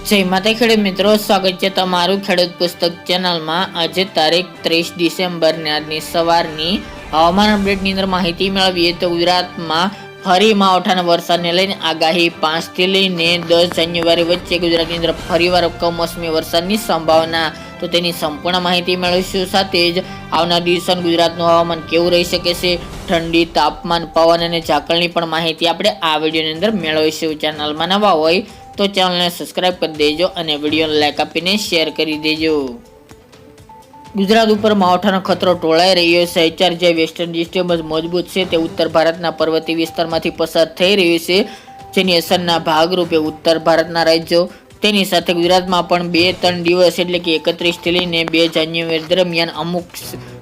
જય માતા ખેડૂત મિત્રો, સ્વાગત છે તમારું ખેડૂત પુસ્તક ચેનલમાં। આજે તારીખ 30 ડિસેમ્બર ને આજની સવારની હવામાન અપડેટની અંદર માહિતી મેળવીએ તો ગુજરાતમાં ફરી માવઠાના વરસાદને લઈને આગાહી 5 થી લઈને 10 જાન્યુઆરી વચ્ચે ગુજરાતની અંદર ફરીવાર કમોસમી વરસાદની સંભાવના, તો તેની સંપૂર્ણ માહિતી મેળવીશું। સાથે જ આવનાર દિવસોમાં ગુજરાતનું હવામાન કેવું રહી શકે છે, ઠંડી, તાપમાન, પવન અને ઝાકળની પણ માહિતી આપણે આ વિડીયોની અંદર મેળવીશું। ચેનલમાં નવા હોય તો ચેનલને સબસ્ક્રાઇબ કરી દેજો અને વિડીયોને લાઈક આપીને શેર કરી દેજો। ગુજરાત ઉપર માવઠાનો ખતરો ટોળાઈ રહ્યો છે। HR જે વેસ્ટર્ન ડિસ્ટર્બન્સ મજબૂત છે તે ઉત્તર ભારતના પર્વતીય વિસ્તારમાંથી પસાર થઈ રહ્યું છે, જેની અસરના ભાગરૂપે ઉત્તર ભારતના રાજ્યો તેની સાથે ગુજરાતમાં પણ 2-3 દિવસ એટલે કે 31 થી લઈને 2 જાન્યુઆરી દરમિયાન અમુક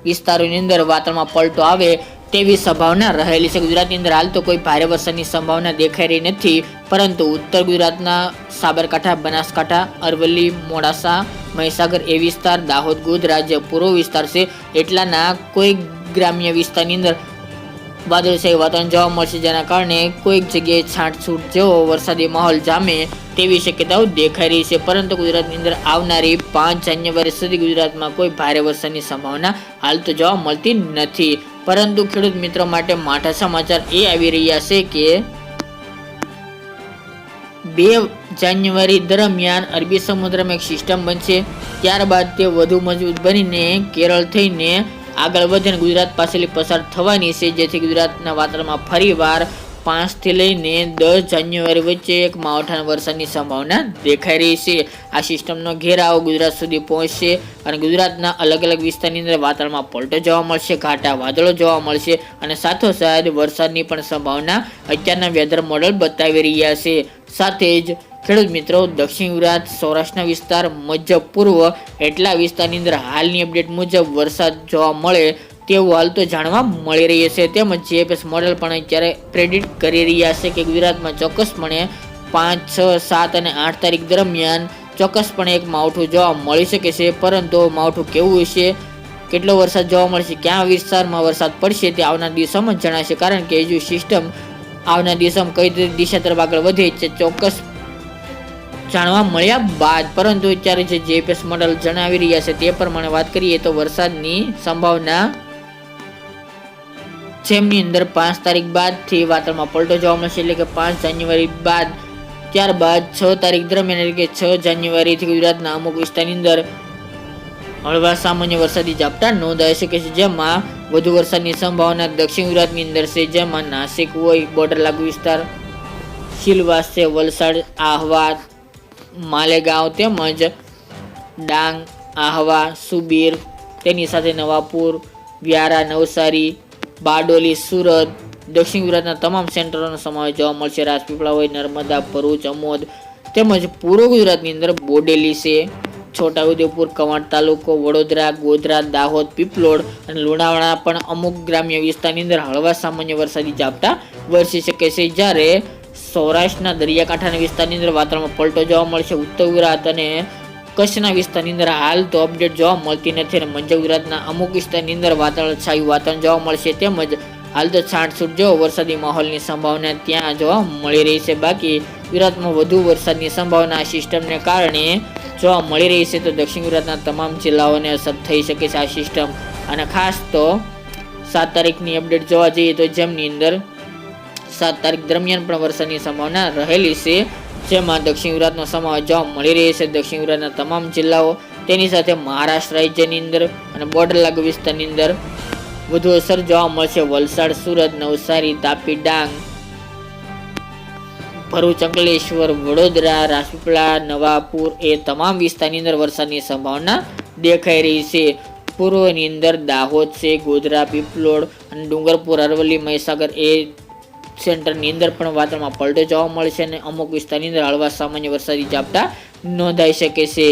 વિસ્તારોની અંદર વાતાવરણમાં પલટો આવે તેવી સંભાવના રહેલી છે। ગુજરાતની અંદર હાલ તો કોઈ ભારે વરસાદની સંભાવના દેખાઈ રહી નથી, પરંતુ ઉત્તર ગુજરાતના સાબરકાંઠા, બનાસકાંઠા, અરવલ્લી, મોડાસા, મહીસાગર એ વિસ્તાર, દાહોદ, ગોધરા જે પૂર્વ વિસ્તાર છે એટલાના કોઈ ગ્રામ્ય વિસ્તારની અંદર વાદળછાયું વાતાવરણ જોવા મળશે, જેના કારણે કોઈક જગ્યાએ છાંટછૂટ જેવો વરસાદી માહોલ જામે તેવી શક્યતાઓ દેખાઈ રહી છે। પરંતુ ગુજરાતની અંદર આવનારી 5 જાન્યુઆરી સુધી ગુજરાતમાં કોઈ ભારે વરસાદની સંભાવના હાલ તો જોવા મળતી નથી। પરંતુ ખેડૂત મિત્રો માટે માઠા સમાચાર એ આવી રહ્યા છે કે 2 જાન્યુઆરી દરમિયાન અરબી સમુદ્રમાં એક સિસ્ટમ બનશે, ત્યારબાદ તે વધુ મજબૂત બનીને કેરળ થઈને આગળ વધીને ગુજરાત પાસેથી પસાર થવાની છે, જેથી ગુજરાતના વાતાવરણમાં ફરીવાર 5 થી લઈને 10 જાન્યુઆરી વચ્ચે એક માવઠાના વરસાદની સંભાવના દેખાઈ રહી છે। આ સિસ્ટમનો ઘેરાવ ગુજરાત સુધી પહોંચશે અને ગુજરાતના અલગ અલગ વિસ્તારની અંદર વાતાવરણમાં પલટો જોવા મળશે, ઘાટા વાદળો જોવા મળશે અને સાથોસાથ વરસાદની પણ સંભાવના અત્યારના વેધર મોડલ બતાવી રહ્યા છે। સાથે જ ખેડૂત મિત્રો, દક્ષિણ ગુજરાત, સૌરાષ્ટ્રના વિસ્તાર, મધ્ય પૂર્વ એટલા વિસ્તારની અંદર હાલની અપડેટ મુજબ વરસાદ જોવા મળે તેવું હાલ તો જાણવા મળી રહ્યું છે। તેમજ જીએફએસ મોડેલ પણ અત્યારે પ્રેડિક્ટ કરી રહ્યા છે કે ગુજરાતમાં ચોક્કસપણે 5, 6, 7 અને 8 તારીખ દરમિયાન ચોક્કસપણે એક માવઠું જોવા મળી શકે છે। પરંતુ માવઠું કેવું હશે, કેટલો વરસાદ જોવા મળશે, ક્યાં વિસ્તારમાં વરસાદ પડશે તે આવનાર દિવસોમાં જણાશે, કારણ કે હજુ સિસ્ટમ આવનાર દિવસોમાં કઈ દિશા તરફ આગળ વધે છે ચોક્કસ જાણવા મળ્યા બાદ। પરંતુ અત્યારે જે જીએફએસ મોડેલ જણાવી રહ્યા છે તે પ્રમાણે વાત કરીએ તો વરસાદની સંભાવના જેમની અંદર 5 તારીખ બાદથી વાતાવરણમાં પલટો જોવા મળશે, એટલે કે 5 જાન્યુઆરી બાદ, ત્યારબાદ 6 તારીખ દરમિયાન એટલે કે 6 જાન્યુઆરીથી ગુજરાતના અમુક વિસ્તારની અંદર હળવા સામાન્ય વરસાદી ઝાપટા નોંધાઈ શકે છે, જેમાં વધુ વરસાદની સંભાવના દક્ષિણ ગુજરાતની અંદર છે, જેમાં નાસિક હોય, બોર્ડર લાગુ વિસ્તાર, સિલવાસ છે, વલસાડ, આહવા, માલેગાંવ તેમજ ડાંગ, આહવા, સુબીર, તેની સાથે નવાપુર, વ્યારા, નવસારી, બારડોલી, સુરત, દક્ષિણ ગુજરાતના તમામ સેન્ટરોનો સમાવેશ જોવા મળશે। રાજપીપળા હોય, નર્મદા, ભરૂચ, અમોદ તેમજ પૂર્વ ગુજરાતની અંદર બોડેલી છે, છોટાઉદેપુર, કવાંટ તાલુકો, વડોદરા, ગોધરા, દાહોદ, પીપલોડ અને લુણાવાડા પણ અમુક ગ્રામ્ય વિસ્તારની અંદર હળવા સામાન્ય વરસાદી ઝાપટા વરસી શકે છે। જ્યારે સૌરાષ્ટ્રના દરિયાકાંઠાના વિસ્તારની અંદર વાતાવરણમાં પલટો જોવા મળશે। ઉત્તર ગુજરાત અને કચ્છના વિસ્તારની અંદર હાલ તો અપડેટ જોવા મળતી નથી અને મધ્ય ગુજરાતના અમુક વિસ્તારની અંદર વાદળછાયું વાતાવરણ જોવા મળશે, તેમજ હાલ તો છાંટછૂટ જેવો વરસાદી માહોલની સંભાવના ત્યાં જોવા મળી રહી છે। બાકી ગુજરાતમાં વધુ વરસાદની સંભાવના આ સિસ્ટમને કારણે જોવા મળી રહી છે, તો દક્ષિણ ગુજરાતના તમામ જિલ્લાઓને અસર થઈ શકે છે આ સિસ્ટમ। અને ખાસ તો 7 તારીખની અપડેટ જોવા જઈએ તો જેમની અંદર 7 તારીખ દરમિયાન પણ વરસાદની સંભાવના રહેલી છે, જેમાં દક્ષિણ ગુજરાતનો સમાવેશ જોવા મળી રહ્યો છે। દક્ષિણ ગુજરાતના તમામ જિલ્લાઓ તેની સાથે મહારાષ્ટ્ર રાજ્યની અંદર અને બોર્ડર લાગુ વિસ્તારની અંદર વધુ અસર જોવા મળશે। વલસાડ, સુરત, નવસારી, તાપી, ડાંગ, ભરૂચ, અંકલેશ્વર, વડોદરા, રાજપીપળા, નવાપુર એ તમામ વિસ્તારની અંદર વરસાદની સંભાવના દેખાઈ રહી છે। પૂર્વની અંદર દાહોદ છે, ગોધરા, પીપલોડ અને ડુંગરપુર, અરવલ્લી, મહીસાગર એ સેન્ટરની અંદર પણ વાતાવરણમાં પલટો જોવા મળશે અને અમુક વિસ્તારની અંદર હળવા સામાન્ય વરસાદી ઝાપટા નોંધાઈ શકે છે।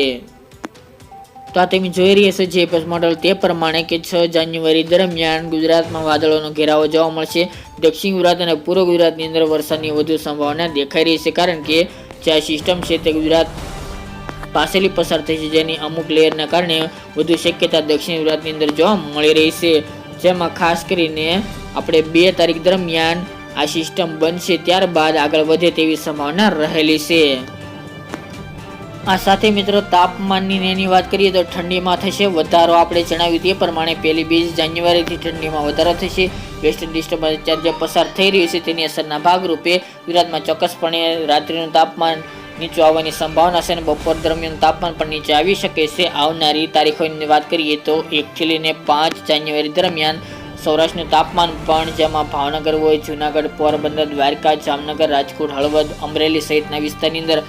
તો આ તમે જોઈ રહ્યા છો જીએફએસ મોડેલ તે પ્રમાણે કે 6 જાન્યુઆરી દરમિયાન ગુજરાતમાં વાદળોનો ઘેરાવો જોવા મળશે। દક્ષિણ ગુજરાત અને પૂર્વ ગુજરાતની અંદર વરસાદની વધુ સંભાવના દેખાઈ રહી છે, કારણ કે જે આ સિસ્ટમ છે તે ગુજરાત પાસેથી પસાર થઈ છે, જેની અમુક લેયરના કારણે વધુ શક્યતા દક્ષિણ ગુજરાતની અંદર જોવા મળી રહી છે, જેમાં ખાસ કરીને આપણે 2 તારીખ દરમિયાન આ સિસ્ટમ બનશે, ત્યારબાદ આગળ વધે તેવી સંભાવના રહેલી છે। આ સાથે મિત્રો તાપમાનની વાત કરીએ તો ઠંડીમાં થશે વધારો. આપણે જણાવ્યું તે પ્રમાણે પહેલી 20 જાન્યુઆરીથી ઠંડીમાં વધારો થશે. વેસ્ટર્ન ડિસ્ટર્બન્સ જે પસાર થઈ રહ્યું છે તેની અસરના ભાગરૂપે ગુજરાતમાં ચોક્કસપણે રાત્રિનું તાપમાન નીચું આવવાની સંભાવના છે અને બપોર દરમિયાન તાપમાન પણ નીચે આવી શકે છે. આવનારી તારીખોની વાત કરીએ તો 1 થી લઈને 5 જાન્યુઆરી દરમિયાન સૌરાષ્ટ્રનું તાપમાન પણ, જેમાં ભાવનગર હોય, જૂનાગઢ, પોરબંદર, દ્વારકા, જામનગર, રાજકોટ, હળવદ, અમરેલી સહિતના વિસ્તારની અંદર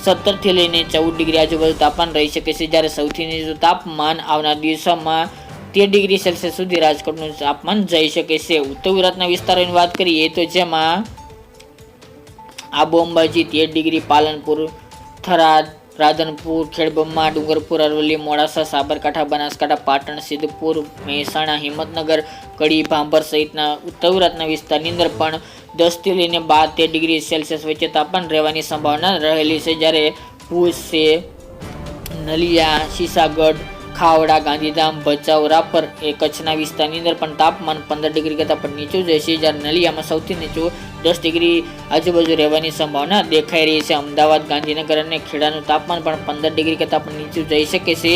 17 થી લઈને 14 ડિગ્રી આજુબાજુ તાપમાન રહી શકે છે. જ્યારે સૌથી નીચું તાપમાન આવનાર દિવસોમાં 13 ડિગ્રી સેલ્સિયસ સુધી રાજકોટનું તાપમાન જઈ શકે છે. ઉત્તર ગુજરાતના વિસ્તારોની વાત કરીએ તો જેમાં આબુ અંબાજી 13 ડિગ્રી, પાલનપુર, થરાદ, રાધનપુર, ખેડબ્રહ્મા, ડુંગરપુર, અરવલ્લી, મોડાસા, સાબરકાંઠા, બનાસકાંઠા, પાટણ, સિદ્ધપુર, મહેસાણા, હિંમતનગર, કડી, ભાંભર સહિતના ઉત્તર ગુજરાતના વિસ્તારની અંદર પણ 10 થી લઈને 13 ડિગ્રી સેલ્સિયસ વચ્ચે તાપમાન રહેવાની સંભાવના રહેલી છે. જ્યારે ભુજ છે, નલિયા, સીસાગઢ, ખાવડા, ગાંધીધામ, ભચાઉ, રાપર એ કચ્છના વિસ્તારની અંદર પણ તાપમાન 15 ડિગ્રી કરતાં પણ નીચું જશે. જ્યારે નલિયામાં સૌથી નીચું 10 ડિગ્રી આજુબાજુ રહેવાની સંભાવના દેખાઈ રહી છે. અમદાવાદ, ગાંધીનગર અને ખેડાનું તાપમાન પણ 15 ડિગ્રી કરતાં પણ નીચું જઈ શકે છે.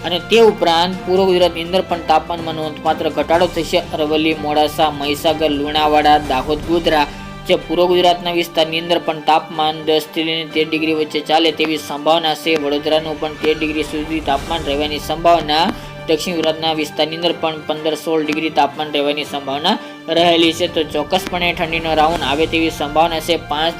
અને તે ઉપરાંત પૂર્વ ગુજરાતની અંદર પણ તાપમાનમાં નોંધપાત્ર ઘટાડો થશે. અરવલ્લી, મોડાસા, મહીસાગર, લુણાવાડા, દાહોદ, ગોધરા જે પૂર્વ ગુજરાતના વિસ્તારની અંદર પણ તાપમાન 10 થી લઈને 13 ડિગ્રી વચ્ચે ચાલે તેવી સંભાવના છે. વડોદરાનું પણ 13 ડિગ્રી સુધી તાપમાન રહેવાની સંભાવના. દક્ષિણ ગુજરાતના વિસ્તારની અંદર પણ 15-16 ડિગ્રી તાપમાન રહેવાની સંભાવના રહેલી છે. તો ચોક્કસપણે ઠંડીનો રાઉન્ડ આવે તેવી સંભાવના છે 5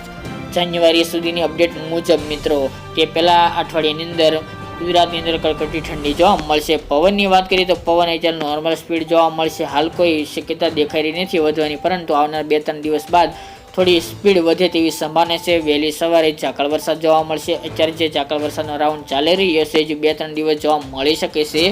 જાન્યુઆરી સુધીની અપડેટ મુજબ મિત્રો. કે પહેલા અઠવાડિયાની અંદર ગુજરાતની અંદર કડકડતી ઠંડી જોવા મળશે. પવનની વાત કરીએ તો પવન અત્યારે નોર્મલ સ્પીડ જોવા મળશે. હાલ કોઈ શક્યતા દેખાઈ રહી નથી વધવાની, પરંતુ આવનાર 2-3 દિવસ બાદ થોડી સ્પીડ વધે તેવી સંભાવના છે. વહેલી સવારે ઝાકળ વરસાદ જોવા મળશે. અત્યારે જે ઝાકળ વરસાદનો રાઉન્ડ ચાલી રહ્યો છે જે 2-3 દિવસ જોવા મળી શકે છે.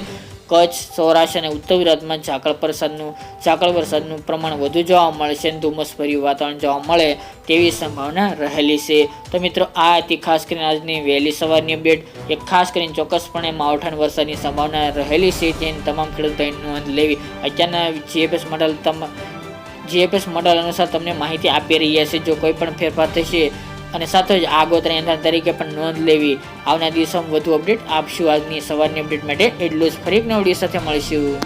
કચ્છ, સૌરાષ્ટ્ર અને ઉત્તર ગુજરાતમાં ઝાકળ વરસાદનું પ્રમાણ વધુ જોવા મળશે અને ધુમ્મસભર્યું વાતાવરણ જોવા મળે તેવી સંભાવના રહેલી છે. તો મિત્રો આ હતી ખાસ કરીને આજની વહેલી સવારની અપડેટ. એક ખાસ કરીને ચોક્કસપણે માવઠાના વરસાદની સંભાવના રહેલી છે જેની તમામ ખેડૂતોએ નોંધ લેવી. અત્યારના જીએફએસ મોડલ અનુસાર તમને માહિતી આપી રહ્યા છે. જો કોઈ પણ ફેરફાર થશે અને સાથે જ આગોતરા એંધાણ તરીકે પણ નોંધ લેવી. આવનાર દિવસોમાં વધુ અપડેટ આપશું. આજની સવારની અપડેટ માટે એટલું જ. ફરી એક નવા વિડીયો સાથે મળીશું.